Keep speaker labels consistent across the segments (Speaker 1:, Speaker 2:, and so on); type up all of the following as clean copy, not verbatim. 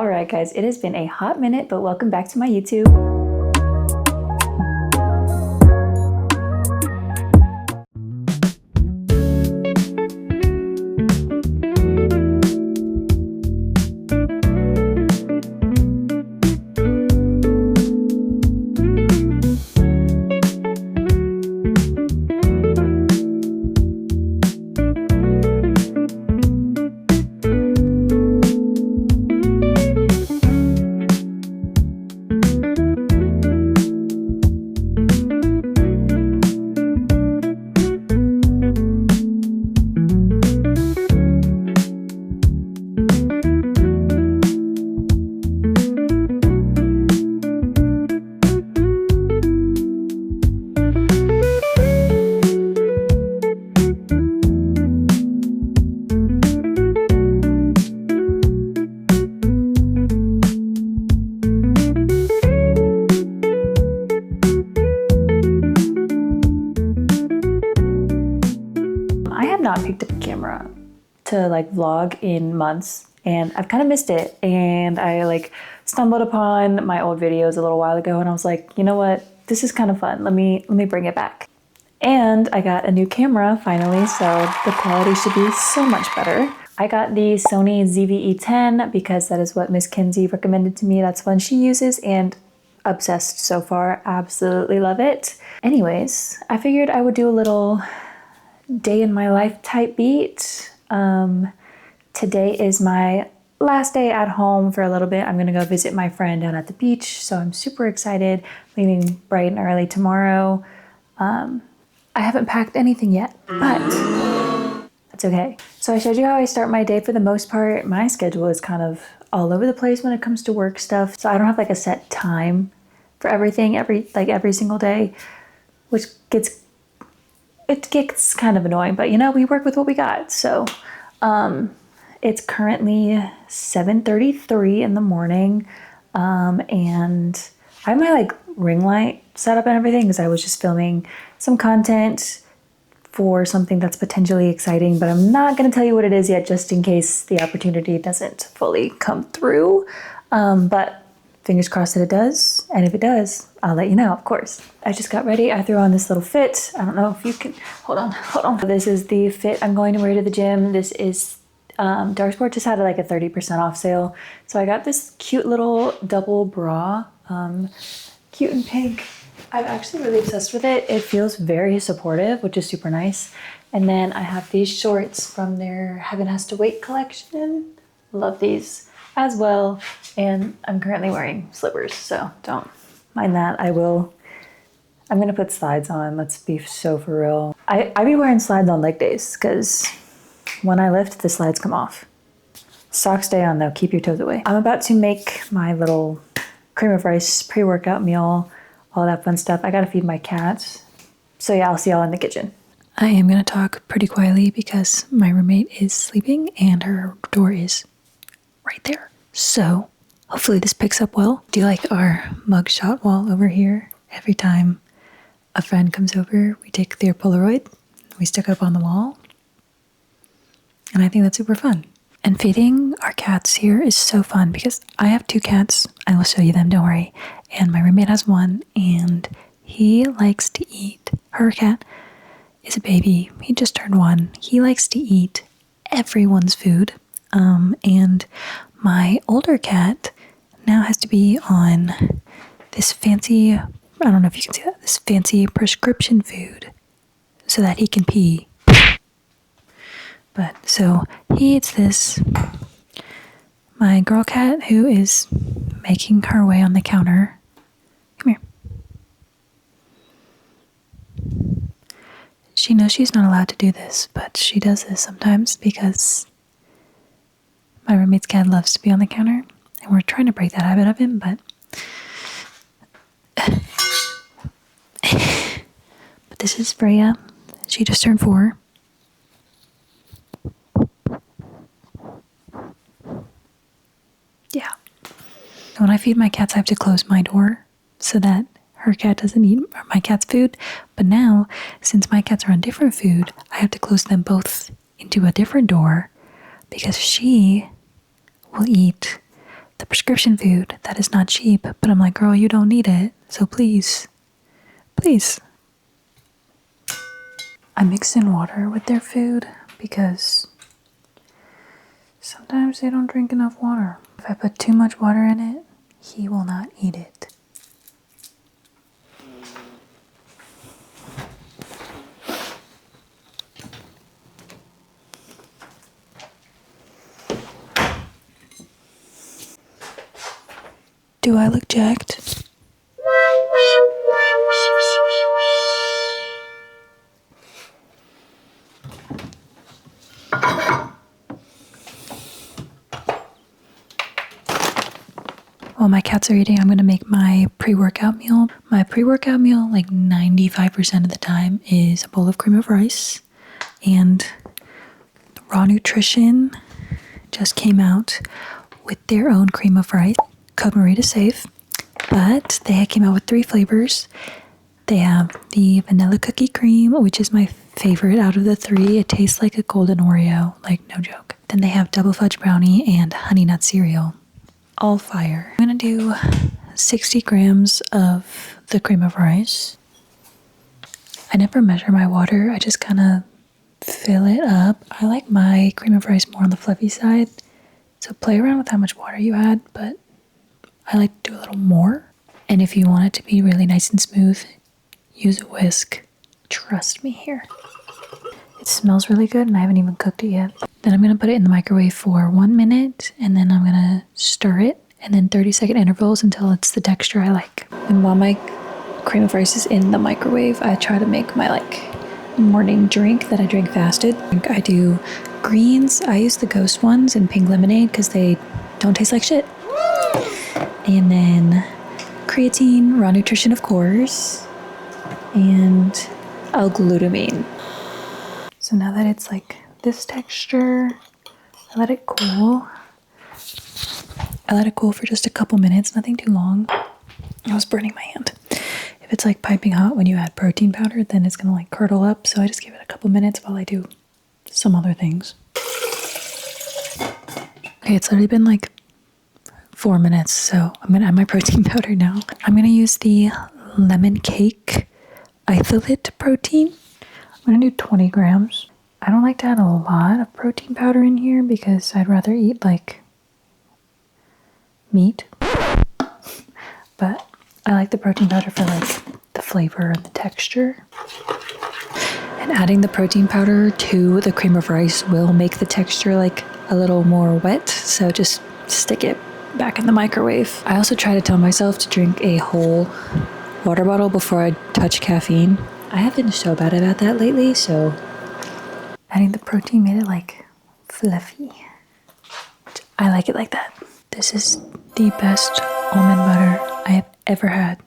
Speaker 1: Alright guys, it has been a hot minute, but welcome back to my YouTube. I have not picked up a camera to like vlog in months, and I've kind of missed it. And I like stumbled upon my old videos a little while ago, and I was like, you know what, this is kind of fun. Let me bring it back. And I got a new camera finally, so the quality should be so much better. I got the Sony ZV-E10 because that is what Miss Kinsey recommended to me. That's one she uses, and obsessed so far. Absolutely love it. Anyways, I figured I would do a little day in my life type beat. Today is my last day at home for a little bit. I'm gonna go visit my friend down at the beach, so I'm super excited. Leaving bright and early tomorrow. I haven't packed anything yet, but that's okay. So I showed you how I start my day for the most part. My schedule is kind of all over the place when it comes to work stuff, so I don't have like a set time for everything every single day, which gets kind of annoying, but you know, we work with what we got. So it's currently 7:33 in the morning, and I have my like ring light set up and everything because I was just filming some content for something that's potentially exciting, but I'm not going to tell you what it is yet, just in case the opportunity doesn't fully come through. But fingers crossed that it does, and if it does, I'll let you know, of course. I just got ready. I threw on this little fit. I don't know if you can, hold on. This is the fit I'm going to wear to the gym. This is, Dark Sport just had like a 30% off sale. So I got this cute little double bra, cute and pink. I'm actually really obsessed with it. It feels very supportive, which is super nice. And then I have these shorts from their Heaven Has to Wait collection. Love these as well. And I'm currently wearing slippers, so don't mind that. I'm gonna put slides on. Let's be so for real. I be wearing slides on leg days because when I lift, the slides come off. Socks stay on though, keep your toes away. I'm about to make my little cream of rice pre-workout meal, all that fun stuff. I gotta feed my cats. So yeah, I'll see y'all in the kitchen. I am gonna talk pretty quietly because my roommate is sleeping and her door is right there. So hopefully this picks up well. Do you like our mugshot wall over here? Every time a friend comes over, we take their Polaroid, we stick it up on the wall. And I think that's super fun. And feeding our cats here is so fun because I have 2 cats. I will show you them, don't worry. And my roommate has 1, and he likes to eat. Her cat is a baby. He just turned 1. He likes to eat everyone's food. And my older cat now has to be on this fancy, I don't know if you can see that, this fancy prescription food so that he can pee. But so he eats this. My girl cat, who is making her way on the counter, come here. She knows she's not allowed to do this, but she does this sometimes because my roommate's cat loves to be on the counter, and we're trying to break that habit of him, but this is Freya. She just turned 4. Yeah. When I feed my cats, I have to close my door so that her cat doesn't eat my cat's food. But now, since my cats are on different food, I have to close them both into a different door because she will eat the prescription food that is not cheap. But I'm like, girl, you don't need it. So please, please. I mix in water with their food because sometimes they don't drink enough water. If I put too much water in it, he will not eat it. Do I look jacked? While my cats are eating, I'm gonna make my pre-workout meal. My pre-workout meal, like 95% of the time, is a bowl of cream of rice. And Raw Nutrition just came out with their own cream of rice. Code Marie to save. But they came out with 3 flavors. They have the vanilla cookie cream, which is my favorite out of the 3. It tastes like a golden Oreo, like no joke. Then they have double fudge brownie and honey nut cereal. All fire. I'm gonna do 60 grams of the cream of rice. I never measure my water, I just kind of fill it up. I like my cream of rice more on the fluffy side, so play around with how much water you add, but I like to do a little more. And if you want it to be really nice and smooth, use a whisk. Trust me here. It smells really good and I haven't even cooked it yet. Then I'm gonna put it in the microwave for 1 minute and then I'm gonna stir it and then 30-second intervals until it's the texture I like. And while my cream of rice is in the microwave, I try to make my morning drink that I drink fasted. I do greens. I use the Ghost ones and pink lemonade because they don't taste like shit. And then creatine, Raw Nutrition of course, and L-glutamine. So now that it's like this texture, I let it cool. I let it cool for just a couple minutes, nothing too long. I was burning my hand. If it's like piping hot when you add protein powder, then it's gonna like curdle up. So I just give it a couple minutes while I do some other things. Okay, it's already been like 4 minutes, so I'm gonna add my protein powder now. I'm gonna use the lemon cake isolate protein. I'm gonna do 20 grams. I don't like to add a lot of protein powder in here because I'd rather eat like meat. But I like the protein powder for like the flavor and the texture. And adding the protein powder to the cream of rice will make the texture like a little more wet. So just stick it back in the microwave. I also try to tell myself to drink a whole water bottle before I touch caffeine. I have been so bad about that lately, so adding the protein made it like fluffy. I like it like that. This is the best almond butter I have ever had.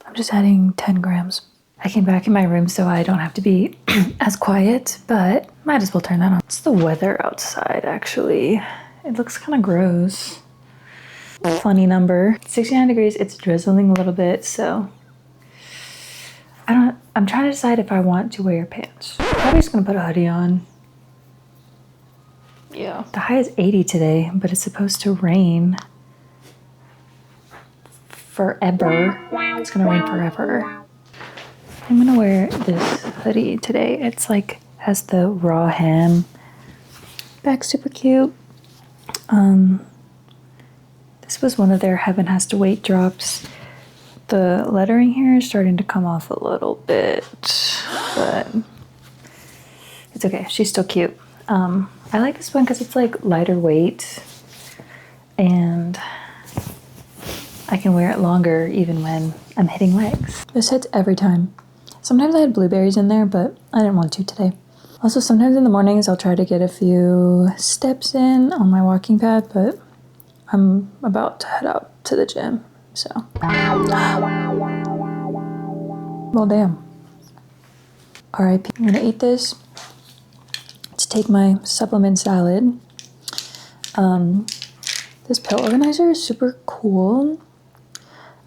Speaker 1: I'm just adding 10 grams. I came back in my room so I don't have to be as quiet, but might as well turn that on. It's the weather outside, actually. It looks kind of gross. Funny number. 69 degrees, it's drizzling a little bit, so I'm trying to decide if I want to wear pants. I'm probably just gonna put a hoodie on. Yeah. The high is 80 today, but it's supposed to rain forever. It's gonna rain forever. I'm gonna wear this hoodie today. It's like, has the raw ham. Back super cute. This was one of their Heaven Has to Wait drops. The lettering here is starting to come off a little bit, but it's okay. She's still cute. I like this one because it's like lighter weight and I can wear it longer even when I'm hitting legs. This hits every time. Sometimes I had blueberries in there, but I didn't want to today. Also, sometimes in the mornings I'll try to get a few steps in on my walking pad, but I'm about to head out to the gym, so. Well, damn. R.I.P. I'm gonna eat this to take my supplement salad. This pill organizer is super cool.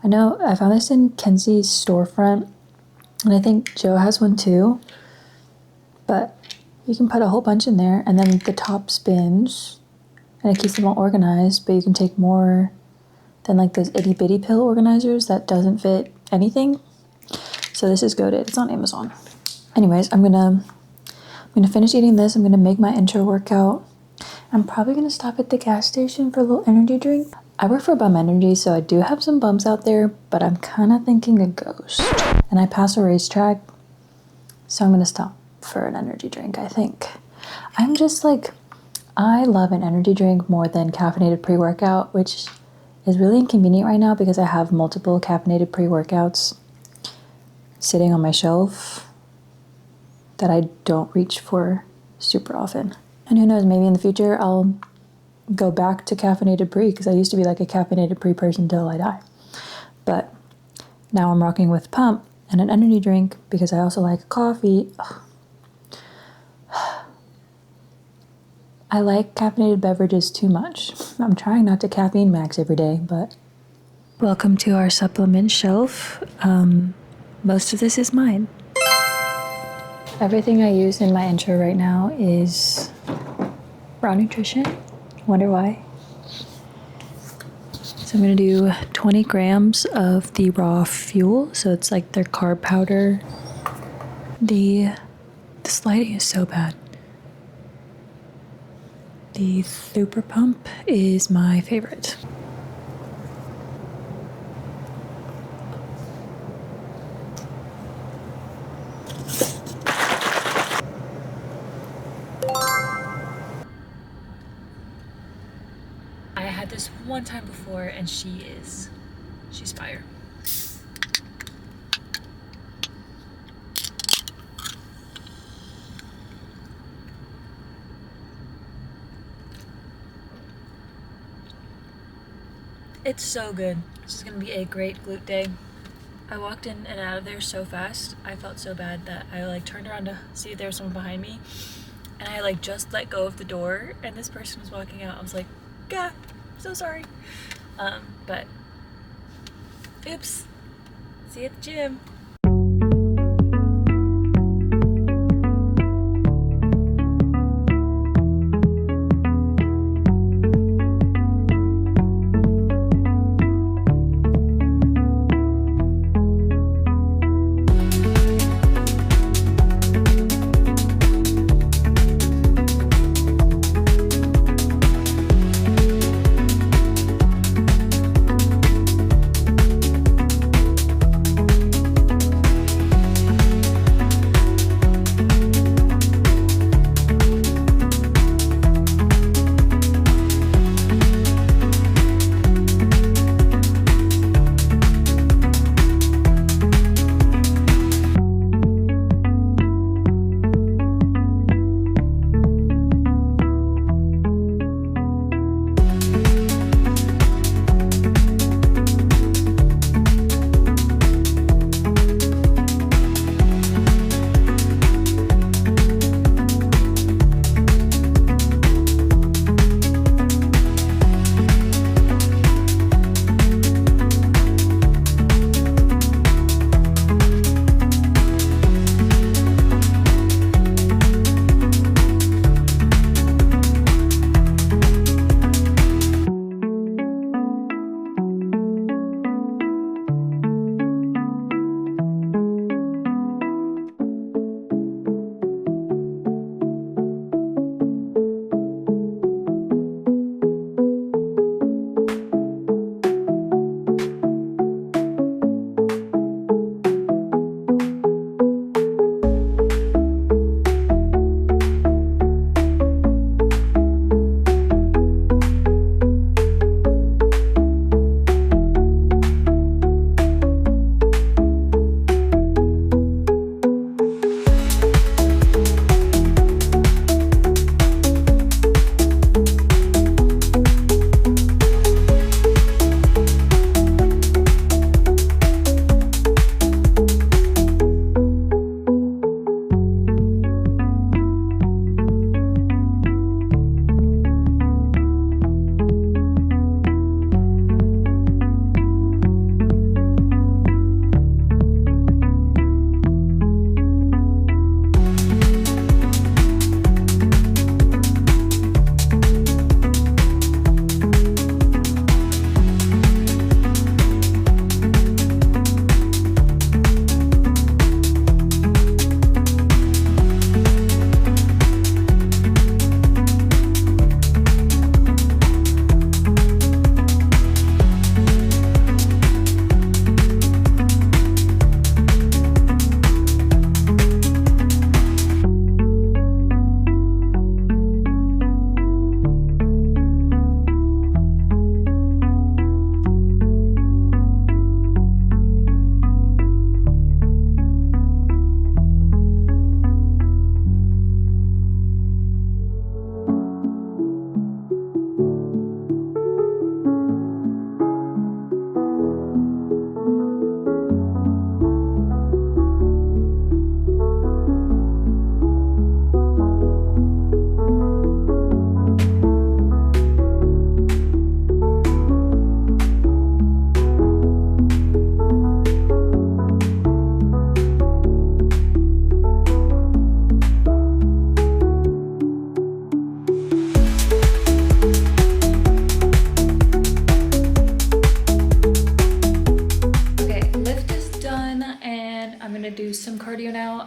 Speaker 1: I know I found this in Kenzie's storefront, and I think Joe has one too. But you can put a whole bunch in there, and then the top spins, and it keeps them all organized, but you can take more than like those itty bitty pill organizers that doesn't fit anything. So this is goated. It's on Amazon. Anyways, I'm gonna finish eating this. I'm gonna make my intro workout. I'm probably gonna stop at the gas station for a little energy drink. I work for Bum Energy, so I do have some bumps out there, but I'm kind of thinking a Ghost. And I pass a racetrack, so I'm gonna stop for an energy drink, I think. I'm just like, I love an energy drink more than caffeinated pre-workout, which is really inconvenient right now because I have multiple caffeinated pre-workouts sitting on my shelf that I don't reach for super often. And who knows, maybe in the future I'll go back to caffeinated pre, because I used to be like a caffeinated pre person till I die. But now I'm rocking with Pump and an energy drink because I also like coffee. Ugh. I like caffeinated beverages too much. I'm trying not to caffeine max every day, but... Welcome to our supplement shelf. Most of this is mine. Everything I use in my intro right now is raw nutrition. Wonder why? So I'm gonna do 20 grams of the raw fuel. So it's like their carb powder. This lighting is so bad. The Super Pump is my favorite. I had this one time before and she's fire. It's so good. This is gonna be a great glute day. I walked in and out of there so fast. I felt so bad that I like turned around to see if there was someone behind me, and I like just let go of the door and this person was walking out. I was like, yeah, so sorry. But oops. See you at the gym.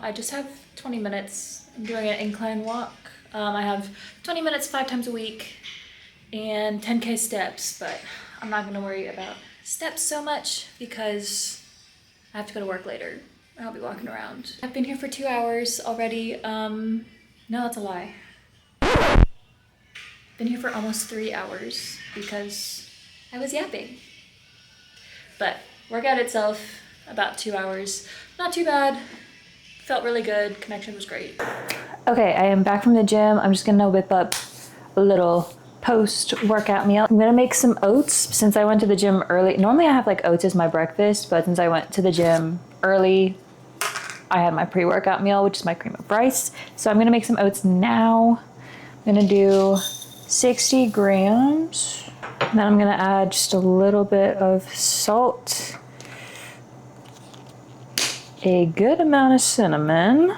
Speaker 1: I just have 20 minutes. I'm doing an incline walk. I have 20 minutes 5 times a week and 10K steps, but I'm not gonna worry about steps so much because I have to go to work later. I'll be walking around. I've been here for 2 hours already. No, that's a lie. Been here for almost 3 hours because I was yapping. But workout itself, about 2 hours. Not too bad. Felt really good. Connection was great. Okay, I am back from the gym. I'm just gonna whip up a little post-workout meal. I'm gonna make some oats since I went to the gym early. Normally I have like oats as my breakfast, but since I went to the gym early, I had my pre-workout meal, which is my cream of rice. So I'm gonna make some oats now. I'm gonna do 60 grams. And then I'm gonna add just a little bit of salt, a good amount of cinnamon,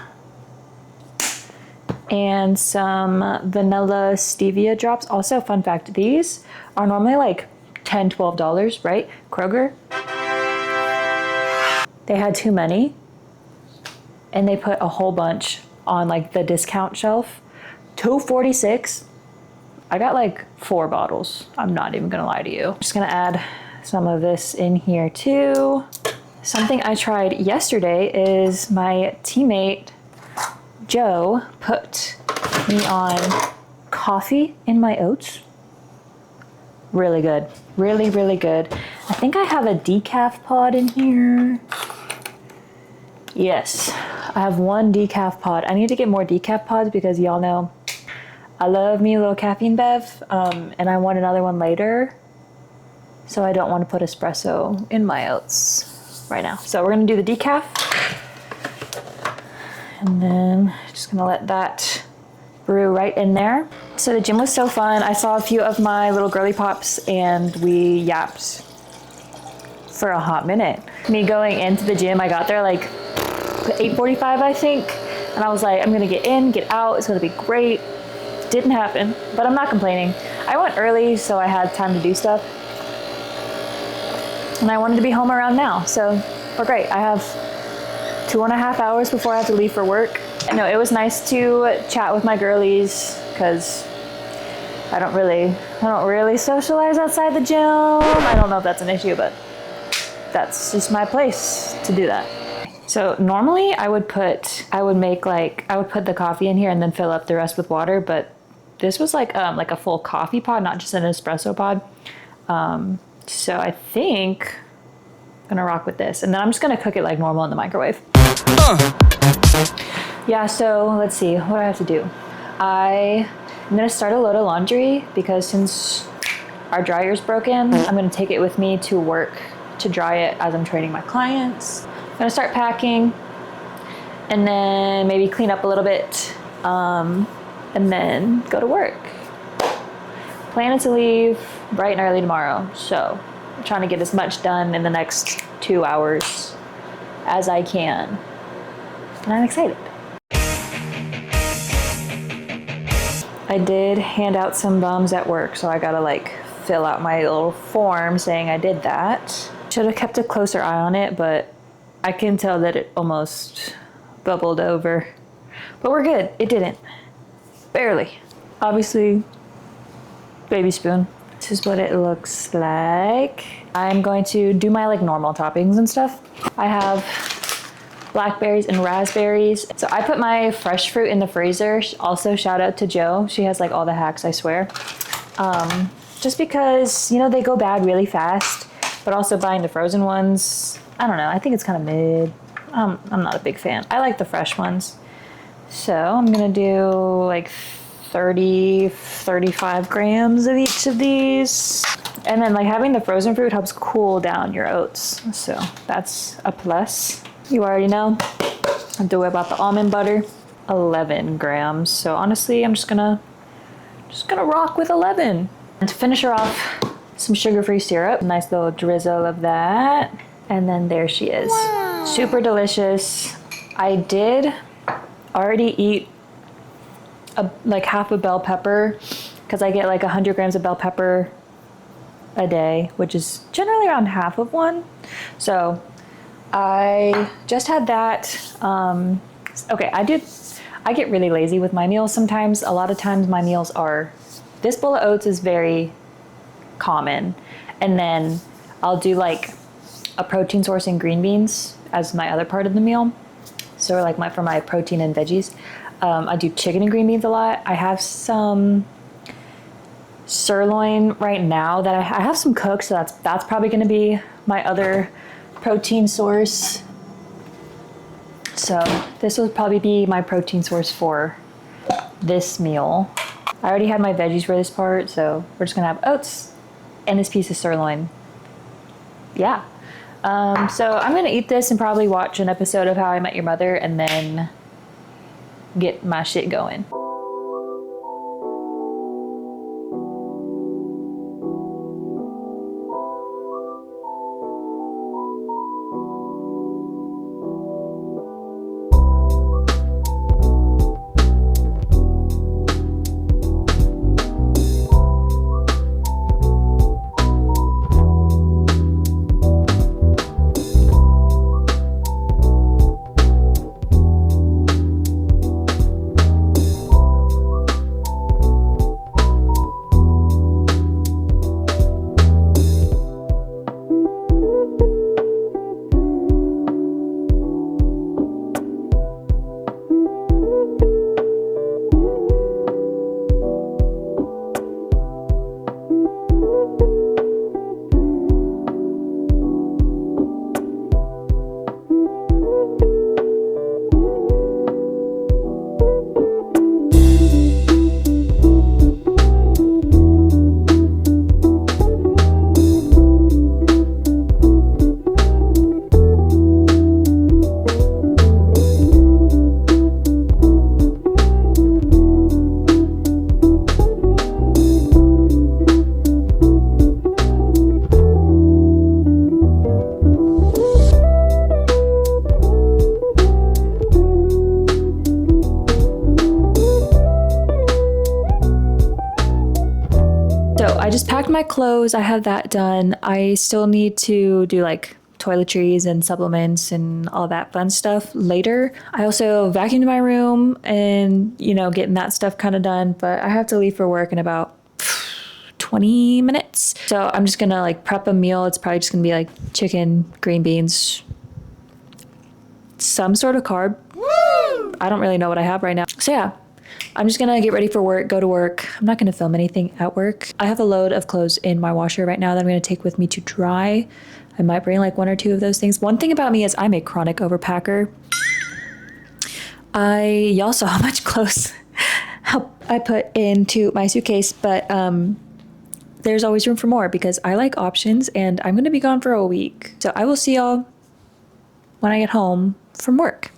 Speaker 1: and some vanilla stevia drops. Also, fun fact, these are normally like $10, $12, right? Kroger. They had too many and they put a whole bunch on like the discount shelf. $2.46. I got like 4 bottles. I'm not even gonna lie to you. I'm just gonna add some of this in here too. Something I tried yesterday is my teammate Joe put me on coffee in my oats. Really good. Really, really good. I think I have a decaf pod in here. Yes, I have 1 decaf pod. I need to get more decaf pods because y'all know I love me a little caffeine bev, and I want another one later. So I don't want to put espresso in my oats right now. So we're gonna do the decaf. And then just gonna let that brew right in there. So the gym was so fun. I saw a few of my little girly pops and we yapped for a hot minute. Me going into the gym, I got there like 8:45, I think. And I was like, I'm gonna get in, get out, it's gonna be great. Didn't happen, but I'm not complaining. I went early, so I had time to do stuff. And I wanted to be home around now, so we're great. I have 2.5 hours before I have to leave for work. No, it was nice to chat with my girlies because I don't really socialize outside the gym. I don't know if that's an issue, but that's just my place to do that. So normally I would put the coffee in here and then fill up the rest with water, but this was like a full coffee pod, not just an espresso pod. So I think I'm gonna rock with this, and then I'm just gonna cook it like normal in the microwave. Yeah, so let's see, what do I have to do? I'm gonna start a load of laundry because since our dryer's broken, I'm gonna take it with me to work to dry it as I'm training my clients. I'm gonna start packing and then maybe clean up a little bit and then go to work. Planning to leave bright and early tomorrow, so I'm trying to get as much done in the next 2 hours as I can, and I'm excited. I did hand out some bums at work, so I gotta like fill out my little form saying I did that. Should have kept a closer eye on it, but I can tell that it almost bubbled over. But we're good, it didn't. Barely. Obviously, baby spoon. This is what it looks like. I'm going to do my like normal toppings and stuff. I have blackberries and raspberries. So I put my fresh fruit in the freezer. Also, shout out to Jo. She has like all the hacks, I swear. Just because, you know, they go bad really fast, but also buying the frozen ones, I don't know, I think it's kind of mid. I'm not a big fan. I like the fresh ones. So I'm gonna do like 35 grams of each of these. And then like having the frozen fruit helps cool down your oats. So that's a plus. You already know. I have to worry about the almond butter. 11 grams. So honestly, I'm just gonna rock with 11. And to finish her off, some sugar-free syrup. Nice little drizzle of that. And then there she is. Wow. Super delicious. I did already eat like half a bell pepper because I get like 100 grams of bell pepper a day, which is generally around half of one. So I just had that. Okay, I get really lazy with my meals sometimes. A lot of times my meals are, this bowl of oats is very common. And then I'll do like a protein source in green beans as my other part of the meal. So like for my protein and veggies. I do chicken and green beans a lot. I have some sirloin right now that I have some cooked, so that's probably going to be my other protein source. So this will probably be my protein source for this meal. I already had my veggies for this part, so we're just gonna have oats and this piece of sirloin. Yeah. So I'm gonna eat this and probably watch an episode of How I Met Your Mother and then get my shit going. So I just packed my clothes. I have that done. I still need to do like toiletries and supplements and all that fun stuff later. I also vacuumed my room and, getting that stuff kind of done, but I have to leave for work in about 20 minutes. So I'm just gonna like prep a meal. It's probably just gonna be like chicken, green beans, some sort of carb. Woo! I don't really know what I have right now. So yeah, I'm just gonna get ready for work, go to work. I'm not gonna film anything at work. I have a load of clothes in my washer right now that I'm gonna take with me to dry. I might bring like one or two of those things. One thing about me is I'm a chronic overpacker. Y'all saw how much clothes I put into my suitcase, but there's always room for more because I like options and I'm gonna be gone for a week. So I will see y'all when I get home from work.